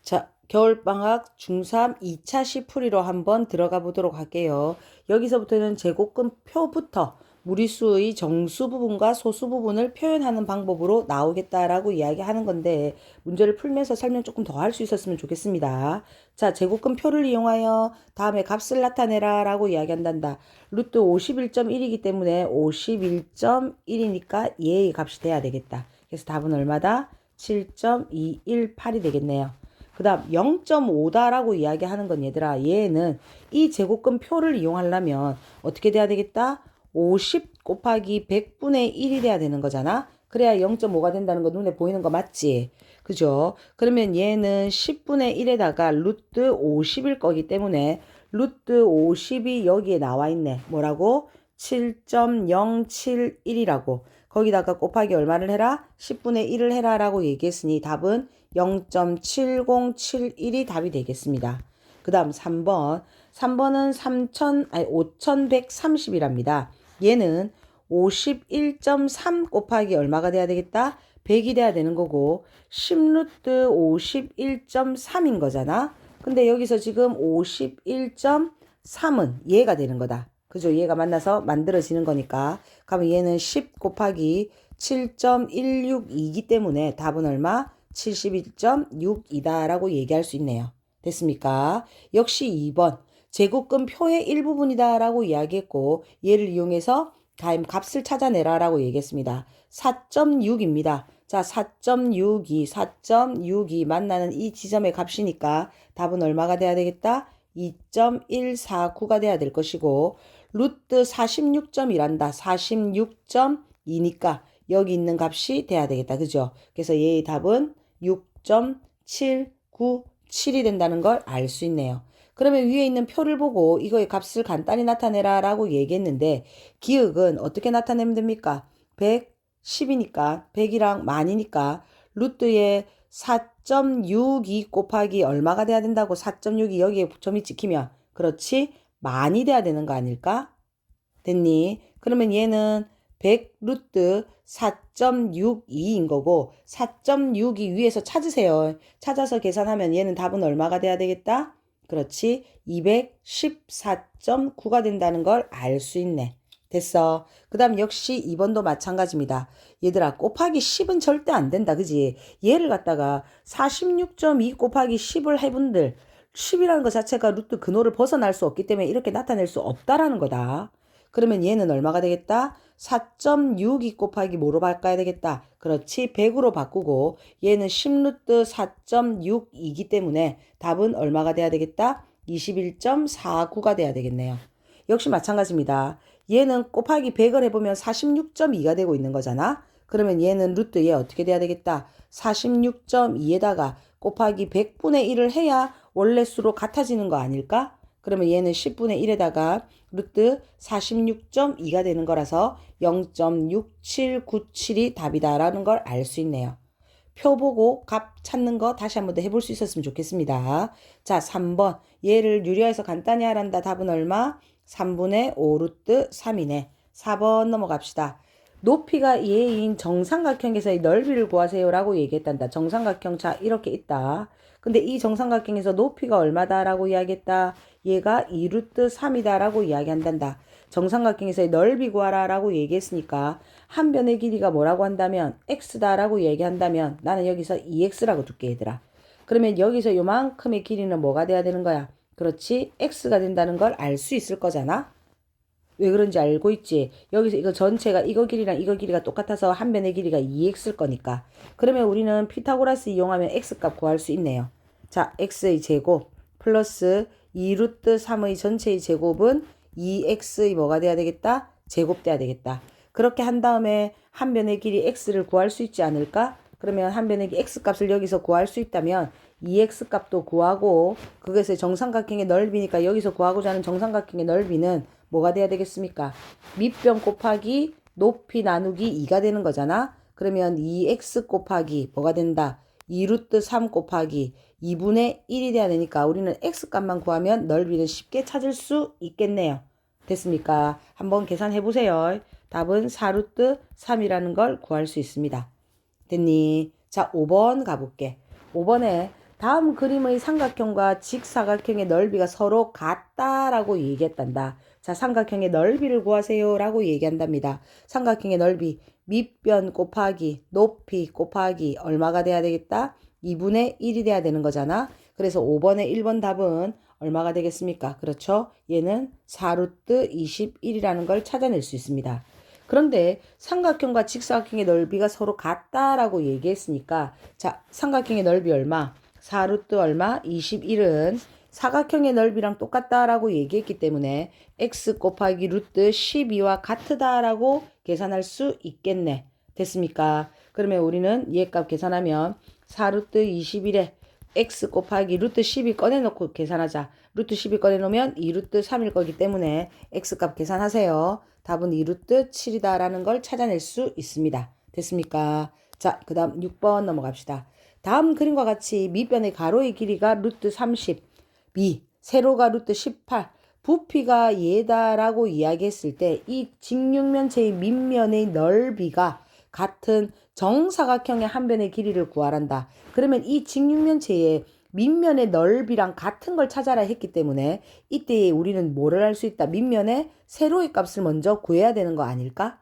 자, 겨울방학 중3 2차 시풀이로 한번 들어가 보도록 할게요. 여기서부터는 제곱근표부터 무리수의 정수 부분과 소수 부분을 표현하는 방법으로 나오겠다라고 이야기하는 건데 문제를 풀면서 설명 조금 더 할 수 있었으면 좋겠습니다. 자, 제곱근표를 이용하여 다음에 값을 나타내라 라고 이야기한단다. 루트 51.1이기 때문에 51.1이니까 얘의 값이 돼야 되겠다. 그래서 답은 얼마다? 7.218이 되겠네요. 그 다음 0.5다라고 이야기하는 건 얘들아 얘는 이 제곱근표를 이용하려면 어떻게 돼야 되겠다? 50 곱하기 100분의 1이 돼야 되는 거잖아. 그래야 0.5가 된다는 거 눈에 보이는 거 맞지? 그죠? 그러면 얘는 10분의 1에다가 루트 50일 거기 때문에 루트 50이 여기에 나와 있네. 뭐라고? 7.071이라고. 거기다가 곱하기 얼마를 해라? 10분의 1을 해라 라고 얘기했으니 답은 0.7071이 답이 되겠습니다. 그 다음 3번. 3번은 5130이랍니다. 얘는 51.3 곱하기 얼마가 돼야 되겠다? 100이 돼야 되는 거고 10루트 51.3인 거잖아. 근데 여기서 지금 51.3은 얘가 되는 거다. 그죠? 얘가 만나서 만들어지는 거니까. 그러면 얘는 10 곱하기 7.162이기 때문에 답은 얼마? 71.6이다 라고 얘기할 수 있네요. 됐습니까? 역시 2번. 제곱근표의 일부분이다 라고 이야기했고 얘를 이용해서 값을 찾아내라 라고 얘기했습니다. 4.6입니다. 자, 4.62 만나는 이 지점의 값이니까 답은 얼마가 돼야 되겠다? 2.149가 돼야 될 것이고 루트 46점이란다. 46.2니까 여기 있는 값이 돼야 되겠다. 그죠? 그래서 얘의 답은 6.797이 된다는 걸 알 수 있네요. 그러면 위에 있는 표를 보고 이거의 값을 간단히 나타내라 라고 얘기했는데 기억은 어떻게 나타내면 됩니까? 110이니까 100이랑 만이니까 루트에 4.62 곱하기 얼마가 돼야 된다고 4.6이 여기에 점이 찍히면 그렇지 만이 돼야 되는 거 아닐까? 됐니? 그러면 얘는 100 루트 4.62인 거고 4.62 위에서 찾으세요. 찾아서 계산하면 얘는 답은 얼마가 돼야 되겠다? 그렇지 214.9가 된다는 걸 알 수 있네. 됐어. 그 다음 역시 2번도 마찬가지입니다. 얘들아 곱하기 10은 절대 안 된다. 그지? 얘를 갖다가 46.2 곱하기 10을 해분들 10이라는 것 자체가 루트 근호를 벗어날 수 없기 때문에 이렇게 나타낼 수 없다라는 거다. 그러면 얘는 얼마가 되겠다? 4.62 곱하기 뭐로 바꿔야 되겠다? 그렇지, 100으로 바꾸고 얘는 10루트 4.62이기 때문에 답은 얼마가 돼야 되겠다? 21.49가 돼야 되겠네요. 역시 마찬가지입니다. 얘는 곱하기 100을 해보면 46.2가 되고 있는 거잖아. 그러면 얘는 루트 얘 어떻게 돼야 되겠다? 46.2에다가 곱하기 100분의 1을 해야 원래 수로 같아지는 거 아닐까? 그러면 얘는 10분의 1에다가 루트 46.2가 되는 거라서 0.6797이 답이다라는 걸 알 수 있네요. 표 보고 값 찾는 거 다시 한번 더 해볼 수 있었으면 좋겠습니다. 자, 3번. 얘를 유리화해서 간단히 하란다. 답은 얼마? 3분의 5 루트 3이네. 4번 넘어갑시다. 높이가 2a인 정삼각형에서의 넓이를 구하세요라고 얘기했단다. 정삼각형 자 이렇게 있다. 근데 이 정삼각형에서 높이가 얼마다라고 이야기했다. 얘가 2 루트 3이다라고 이야기한단다. 정삼각형에서의 넓이 구하라라고 얘기했으니까 한 변의 길이가 뭐라고 한다면 x다라고 얘기한다면 나는 여기서 2x라고 둘게 얘들아. 그러면 여기서 요만큼의 길이는 뭐가 돼야 되는 거야? 그렇지, x가 된다는 걸 알 수 있을 거잖아. 왜 그런지 알고 있지? 여기서 이거 전체가 이거 길이랑 이거 길이가 똑같아서 한 변의 길이가 2x일 거니까. 그러면 우리는 피타고라스 이용하면 x값 구할 수 있네요. 자, x의 제곱 플러스 2 루트 3의 전체의 제곱은 2x의 뭐가 돼야 되겠다? 제곱돼야 되겠다. 그렇게 한 다음에 한 변의 길이 x를 구할 수 있지 않을까? 그러면 한 변의 길이 x값을 여기서 구할 수 있다면 2x 값도 구하고 그것의 정삼각형의 넓이니까 여기서 구하고자 하는 정삼각형의 넓이는 뭐가 돼야 되겠습니까? 밑변 곱하기 높이 나누기 2가 되는 거잖아. 그러면 2x 곱하기 뭐가 된다? 2 루트 3 곱하기 2분의 1이 돼야 되니까 우리는 x값만 구하면 넓이를 쉽게 찾을 수 있겠네요. 됐습니까? 한번 계산해 보세요. 답은 4 루트 3이라는 걸 구할 수 있습니다. 됐니? 자, 5번 가볼게. 5번에 다음 그림의 삼각형과 직사각형의 넓이가 서로 같다라고 얘기했단다. 자, 삼각형의 넓이를 구하세요 라고 얘기한답니다. 삼각형의 넓이 밑변 곱하기 높이 곱하기 얼마가 돼야 되겠다? 2분의 1이 돼야 되는 거잖아. 그래서 5번의 1번 답은 얼마가 되겠습니까? 그렇죠? 얘는 4루트 21이라는 걸 찾아낼 수 있습니다. 그런데 삼각형과 직사각형의 넓이가 서로 같다라고 얘기했으니까 자, 삼각형의 넓이 얼마? 4루트 얼마? 21은 사각형의 넓이랑 똑같다라고 얘기했기 때문에 x 곱하기 루트 12와 같다라고 계산할 수 있겠네. 됐습니까? 그러면 우리는 얘 값 계산하면 4루트 21에 x 곱하기 루트 12 꺼내놓고 계산하자. 루트 12 꺼내놓으면 2루트 3일 거기 때문에 x값 계산하세요. 답은 2루트 7이다라는 걸 찾아낼 수 있습니다. 됐습니까? 자, 그 다음 6번 넘어갑시다. 다음 그림과 같이 밑변의 가로의 길이가 루트 30, 세로가 루트 18, 부피가 얘다라고 이야기했을 때 이 직육면체의 밑면의 넓이가 같은 정사각형의 한 변의 길이를 구하란다. 그러면 이 직육면체의 밑면의 넓이랑 같은 걸 찾아라 했기 때문에 이때 우리는 뭐를 할 수 있다? 밑면의 세로의 값을 먼저 구해야 되는 거 아닐까?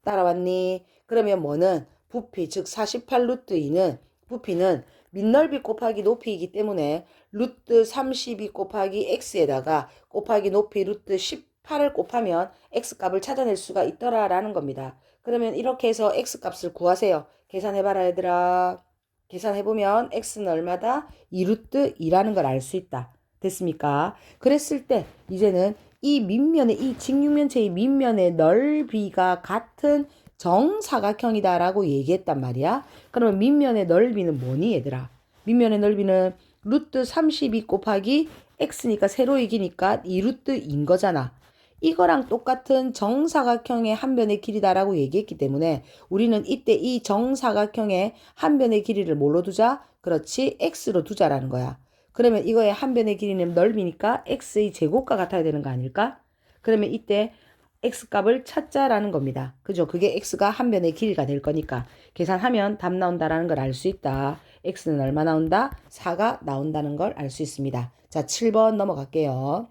따라왔니? 그러면 뭐는 부피 즉 48 루트 2는 부피는 밑넓이 곱하기 높이이기 때문에 루트 32 곱하기 x에다가 곱하기 높이 루트 18을 곱하면 x값을 찾아낼 수가 있더라라는 겁니다. 그러면 이렇게 해서 x값을 구하세요. 계산해봐라 얘들아. 계산해보면 x는 얼마다? 2루트 2라는 걸 알 수 있다. 됐습니까? 그랬을 때 이제는 이 밑면의 이 직육면체의 밑면의 넓이가 같은 정사각형이다라고 얘기했단 말이야. 그러면 밑면의 넓이는 뭐니 얘들아? 밑면의 넓이는 루트 32 곱하기 x니까 세로의 길이니까 2루트인 거잖아. 이거랑 똑같은 정사각형의 한 변의 길이다라고 얘기했기 때문에 우리는 이때 이 정사각형의 한 변의 길이를 뭘로 두자? 그렇지, x로 두자라는 거야. 그러면 이거의 한 변의 길이는 넓이니까 x의 제곱과 같아야 되는 거 아닐까? 그러면 이때 x값을 찾자라는 겁니다. 그죠? 그게 x가 한 변의 길이가 될 거니까 계산하면 답 나온다라는 걸 알 수 있다. x는 얼마 나온다? 4가 나온다는 걸 알 수 있습니다. 자, 7번 넘어갈게요.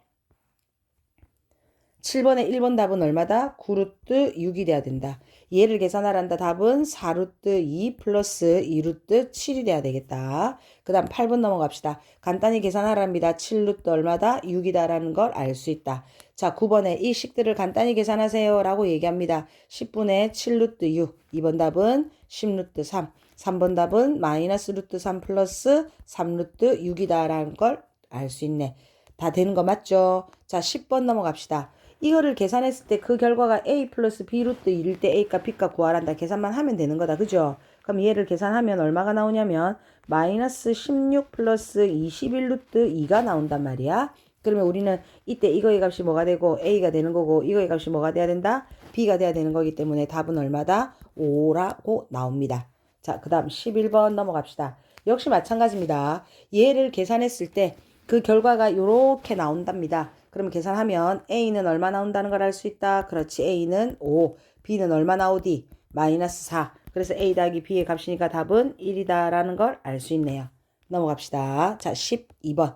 7번에 1번 답은 얼마다? 9루트 6이 돼야 된다. 얘를 계산하란다. 답은 4루트 2 플러스 2루트 7이 돼야 되겠다. 그 다음 8번 넘어갑시다. 간단히 계산하랍니다. 7루트 얼마다? 6이다라는 걸 알 수 있다. 자, 9번에 이 식들을 간단히 계산하세요 라고 얘기합니다. 10분의 7루트 6. 2번 답은 10루트 3. 3번 답은 마이너스 루트 3 플러스 3루트 6이다라는 걸 알 수 있네. 다 되는 거 맞죠? 자, 10번 넘어갑시다. 이거를 계산했을 때 그 결과가 a 플러스 b 루트 1일 때 a값 b값 구하란다. 계산만 하면 되는 거다. 그죠? 그럼 얘를 계산하면 얼마가 나오냐면 마이너스 16 플러스 21 루트 2가 나온단 말이야. 그러면 우리는 이때 이거의 값이 뭐가 되고 a가 되는 거고 이거의 값이 뭐가 돼야 된다? b가 돼야 되는 거기 때문에 답은 얼마다? 5라고 나옵니다. 자, 그 다음 11번 넘어갑시다. 역시 마찬가지입니다. 얘를 계산했을 때 그 결과가 이렇게 나온답니다. 그러면 계산하면 A는 얼마 나온다는 걸 알 수 있다. 그렇지. A는 5, B는 얼마 나오디? 마이너스 4. 그래서 A 더하기 B의 값이니까 답은 1이다라는 걸 알 수 있네요. 넘어갑시다. 자, 12번.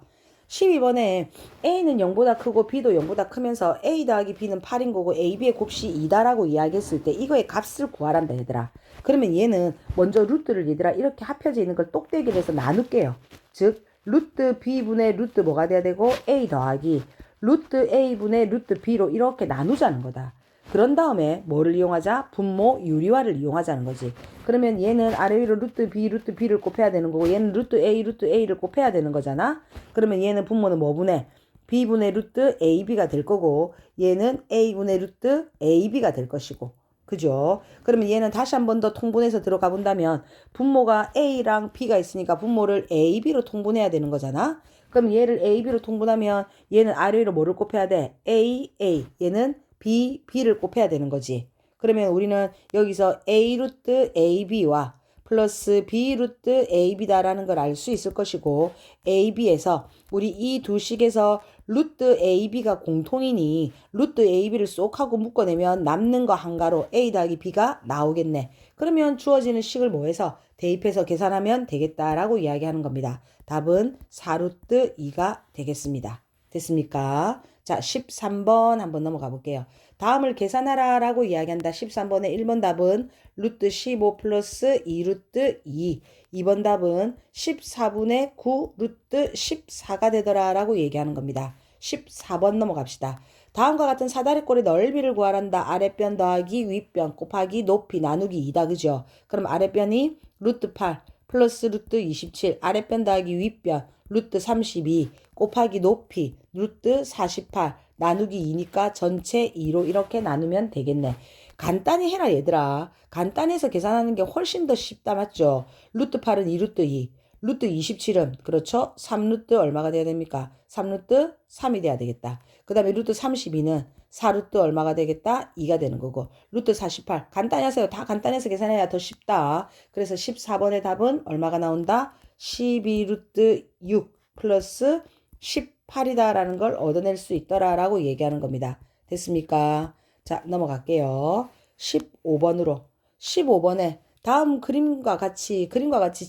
12번에 A는 0보다 크고 B도 0보다 크면서 A 더하기 B는 8인 거고 A, B의 곱이 2다라고 이야기했을 때 이거의 값을 구하란다 얘들아. 그러면 얘는 먼저 루트를 얘들아 이렇게 합혀져 있는 걸 똑대기를 해서 나눌게요. 즉 루트 B분의 루트 뭐가 돼야 되고 A 더하기 루트 A분의 루트 B로 이렇게 나누자는 거다. 그런 다음에 뭐를 이용하자? 분모 유리화를 이용하자는 거지. 그러면 얘는 아래 위로 루트 B를 곱해야 되는 거고 얘는 루트 A를 곱해야 되는 거잖아. 그러면 얘는 분모는 뭐분의? B분의 루트 AB가 될 거고 얘는 A분의 루트 AB가 될 것이고. 그죠? 그러면 얘는 다시 한 번 더 통분해서 들어가 본다면 분모가 A랑 B가 있으니까 분모를 A, B로 통분해야 되는 거잖아. 그럼 얘를 A, B로 통분하면 얘는 아래 위로 뭐를 곱해야 돼? A, A. 얘는 B, B를 곱해야 되는 거지. 그러면 우리는 여기서 A 루트 AB와 플러스 B 루트 AB다라는 걸 알 수 있을 것이고 AB에서 우리 이 두 식에서 루트 AB가 공통이니 루트 AB를 쏙 하고 묶어내면 남는 거 한가로 A 더하기 B가 나오겠네. 그러면 주어지는 식을 뭐해서 대입해서 계산하면 되겠다라고 이야기하는 겁니다. 답은 4루트 2가 되겠습니다. 됐습니까? 자, 13번 한번 넘어가 볼게요. 다음을 계산하라 라고 이야기한다. 13번의 1번 답은 루트 15 플러스 2루트 2. 2번 답은 14분의 9 루트 14가 되더라 라고 얘기하는 겁니다. 14번 넘어갑시다. 다음과 같은 사다리꼴의 넓이를 구하란다. 아랫변 더하기 윗변 곱하기 높이 나누기 2다. 그죠? 그럼 아랫변이 루트 8 플러스 루트 27 아랫변 더하기 윗변 루트 32 곱하기 높이 루트 48 나누기 2니까 전체 2로 이렇게 나누면 되겠네. 간단히 해라 얘들아. 간단해서 계산하는 게 훨씬 더 쉽다 맞죠? 루트 8은 2루트 2 루트 27은 그렇죠? 3루트 얼마가 돼야 됩니까? 3루트 3이 돼야 되겠다. 그 다음에 루트 32는 4루트 얼마가 되겠다? 2가 되는 거고 루트 48 간단히 하세요. 다 간단해서 계산해야 더 쉽다. 그래서 14번의 답은 얼마가 나온다? 12루트 6 플러스 18이다라는 걸 얻어낼 수 있더라라고 얘기하는 겁니다. 됐습니까? 자, 넘어갈게요. 15번으로. 15번에 다음 그림과 같이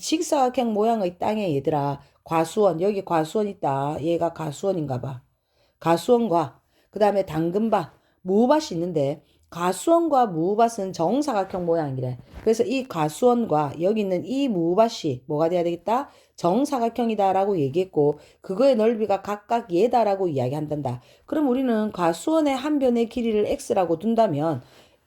직사각형 모양의 땅에 얘들아 과수원 여기 과수원 있다. 얘가 과수원인가 봐. 가수원과 그 다음에 당근밭, 무밭이 있는데 가수원과 무밭은 정사각형 모양이래. 그래서 이 가수원과 여기 있는 이 무밭이 뭐가 돼야 되겠다? 정사각형이다라고 얘기했고 그거의 넓이가 각각 얘다라고 이야기한단다. 그럼 우리는 가수원의 한 변의 길이를 x라고 둔다면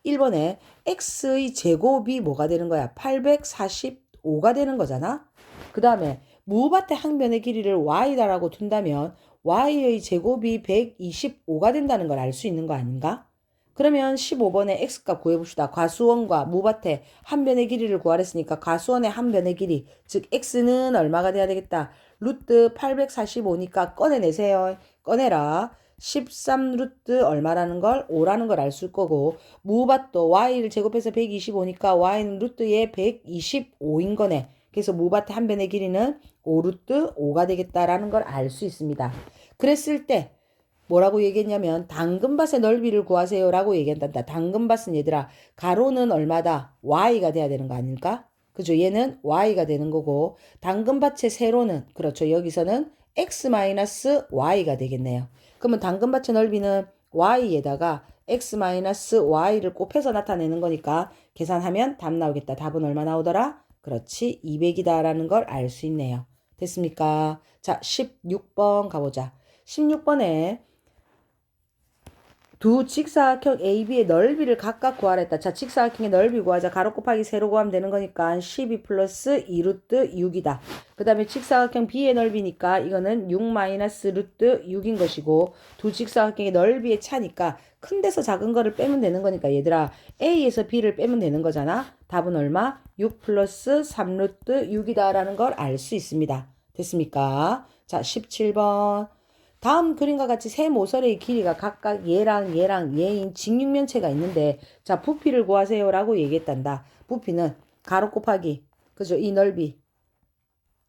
1번에 x의 제곱이 뭐가 되는 거야? 845가 되는 거잖아. 그 다음에 무밭의 한 변의 길이를 y다라고 둔다면 y의 제곱이 125가 된다는 걸 알 수 있는 거 아닌가? 그러면 15번에 x값 구해봅시다. 가수원과 무밭의 한 변의 길이를 구하랬으니까 가수원의 한 변의 길이 즉 x는 얼마가 돼야 되겠다. 루트 845니까 꺼내내세요. 꺼내라. 13루트 얼마라는 걸 5라는 걸 알 수 있을 거고 무밭도 y를 제곱해서 125니까 y는 루트에 125인 거네. 그래서 무밭의 한 변의 길이는 5루트 5가 되겠다라는 걸 알 수 있습니다. 그랬을 때 뭐라고 얘기했냐면 당근밭의 넓이를 구하세요 라고 얘기한단다. 당근밭은 얘들아 가로는 얼마다? y가 돼야 되는 거 아닙니까? 그죠? 얘는 y가 되는 거고 당근밭의 세로는 그렇죠. 여기서는 x-y가 되겠네요. 그러면 당근밭의 넓이는 y에다가 x-y를 곱해서 나타내는 거니까 계산하면 답 나오겠다. 답은 얼마 나오더라? 그렇지, 200이다 라는 걸 알 수 있네요. 됐습니까? 자, 16번 가보자. 16번에 두 직사각형 AB의 넓이를 각각 구하랬다. 자, 직사각형의 넓이 구하자. 가로 곱하기 세로 구하면 되는 거니까 12 플러스 2루트 6이다. 그 다음에 직사각형 B의 넓이니까 이거는 6 마이너스 루트 6인 것이고, 두 직사각형의 넓이의 차니까 큰 데서 작은 거를 빼면 되는 거니까 얘들아, A에서 B를 빼면 되는 거잖아. 답은 얼마? 6 플러스 3루트 6이다 라는 걸 알 수 있습니다. 됐습니까? 자, 17번. 다음 그림과 같이 세 모서리의 길이가 각각 얘랑 얘인 직육면체가 있는데, 자, 부피를 구하세요 라고 얘기했단다. 부피는 가로 곱하기, 그죠? 이 넓이,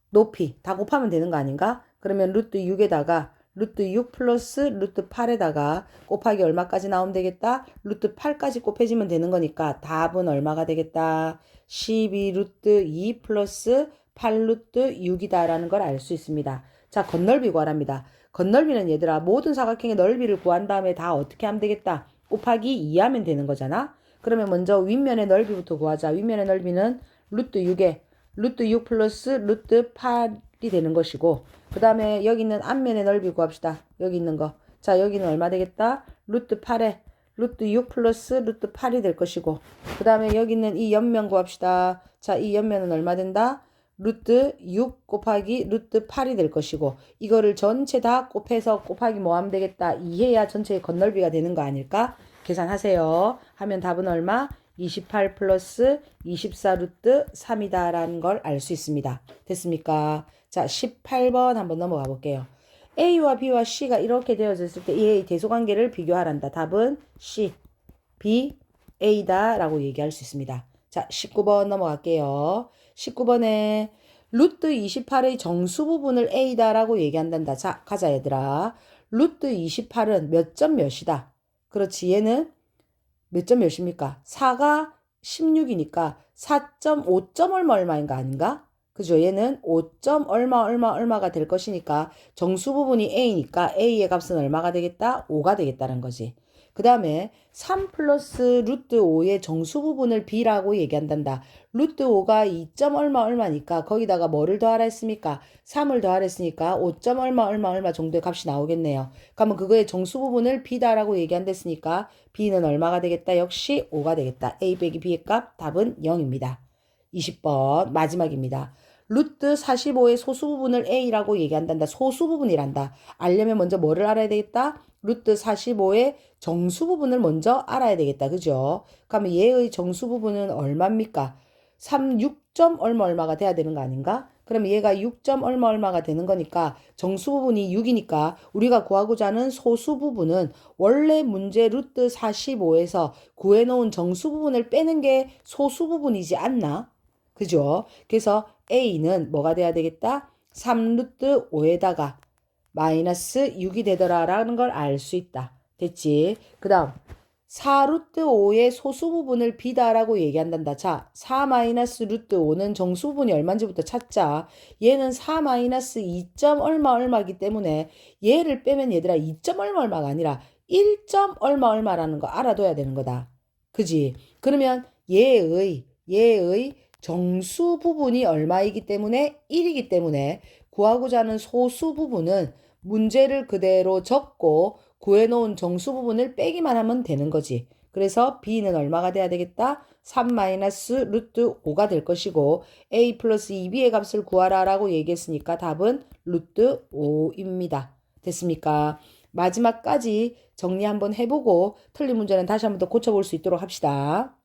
높이 다 곱하면 되는 거 아닌가? 그러면 루트 6에다가 루트 6 플러스 루트 8에다가 곱하기 얼마까지 나오면 되겠다? 루트 8까지 곱해지면 되는 거니까 답은 얼마가 되겠다? 12 루트 2 플러스 8 루트 6이다 라는 걸 알 수 있습니다. 자, 건널비 구하랍니다. 건널비는 얘들아, 모든 사각형의 넓이를 구한 다음에 다 어떻게 하면 되겠다? 곱하기 2 하면 되는 거잖아. 그러면 먼저 윗면의 넓이부터 구하자. 윗면의 넓이는 루트 6에 루트 6 플러스 루트 8이 되는 것이고, 그 다음에 여기 있는 앞면의 넓이 구합시다. 여기 있는 거. 자, 여기는 얼마 되겠다? 루트 8에 루트 6 플러스 루트 8이 될 것이고, 그 다음에 여기 있는 이 옆면 구합시다. 자, 이 옆면은 얼마 된다? 루트 6 곱하기 루트 8이 될 것이고, 이거를 전체 다 곱해서 곱하기 뭐 하면 되겠다? 2해야 전체의 건널비가 되는 거 아닐까? 계산하세요. 하면 답은 얼마? 28 플러스 24 루트 3이다 라는 걸 알 수 있습니다. 됐습니까? 자, 18번 한번 넘어가 볼게요. A와 B와 C가 이렇게 되어졌을 때 얘의 대소관계를 비교하란다. 답은 C, B, A다 라고 얘기할 수 있습니다. 자, 19번 넘어갈게요. 19번에 루트 28의 정수 부분을 A다 라고 얘기한단다. 자, 가자 얘들아. 루트 28은 몇 점 몇이다. 그렇지, 얘는 몇 점 몇입니까? 4가 16이니까 4.5점 얼마인가 아닌가? 그죠? 얘는 5점 얼마가 될 것이니까 정수 부분이 A니까 A의 값은 얼마가 되겠다? 5가 되겠다는 거지. 그 다음에 3 플러스 루트 5의 정수 부분을 B라고 얘기한단다. 루트 5가 2점 얼마니까 거기다가 뭐를 더하라 했습니까? 3을 더하라 했으니까 5점 얼마 정도의 값이 나오겠네요. 그러면 그거의 정수 부분을 B다라고 얘기한댔으니까 B는 얼마가 되겠다? 역시 5가 되겠다. A 빼기 B의 값 답은 0입니다. 20번 마지막입니다. 루트 45의 소수 부분을 A라고 얘기한단다. 소수 부분이란다. 알려면 먼저 뭐를 알아야 되겠다? 루트 45의 정수 부분을 먼저 알아야 되겠다. 그죠? 그러면 얘의 정수 부분은 얼마입니까? 6점 얼마가 돼야 되는 거 아닌가? 그럼 얘가 6점 얼마가 되는 거니까 정수 부분이 6이니까 우리가 구하고자 하는 소수 부분은 원래 문제 루트 45에서 구해놓은 정수 부분을 빼는 게 소수 부분이지 않나? 그죠? 그래서 A는 뭐가 돼야 되겠다? 3루트 5에다가 마이너스 6이 되더라라는 걸 알 수 있다. 됐지? 그 다음 4루트 5의 소수 부분을 B다라고 얘기한단다. 자, 4 마이너스 루트 5는 정수 부분이 얼마인지부터 찾자. 얘는 4 마이너스 2점 얼마이기 때문에 얘를 빼면 얘들아 2점 얼마가 아니라 1점 얼마라는 거 알아둬야 되는 거다. 그지? 그러면 얘의 정수 부분이 얼마이기 때문에 1이기 때문에 구하고자 하는 소수 부분은 문제를 그대로 적고 구해놓은 정수 부분을 빼기만 하면 되는 거지. 그래서 B는 얼마가 돼야 되겠다? 3 마이너스 루트 5가 될 것이고 A 플러스 2B의 값을 구하라 라고 얘기했으니까 답은 루트 5입니다. 됐습니까? 마지막까지 정리 한번 해보고 틀린 문제는 다시 한번 더 고쳐볼 수 있도록 합시다.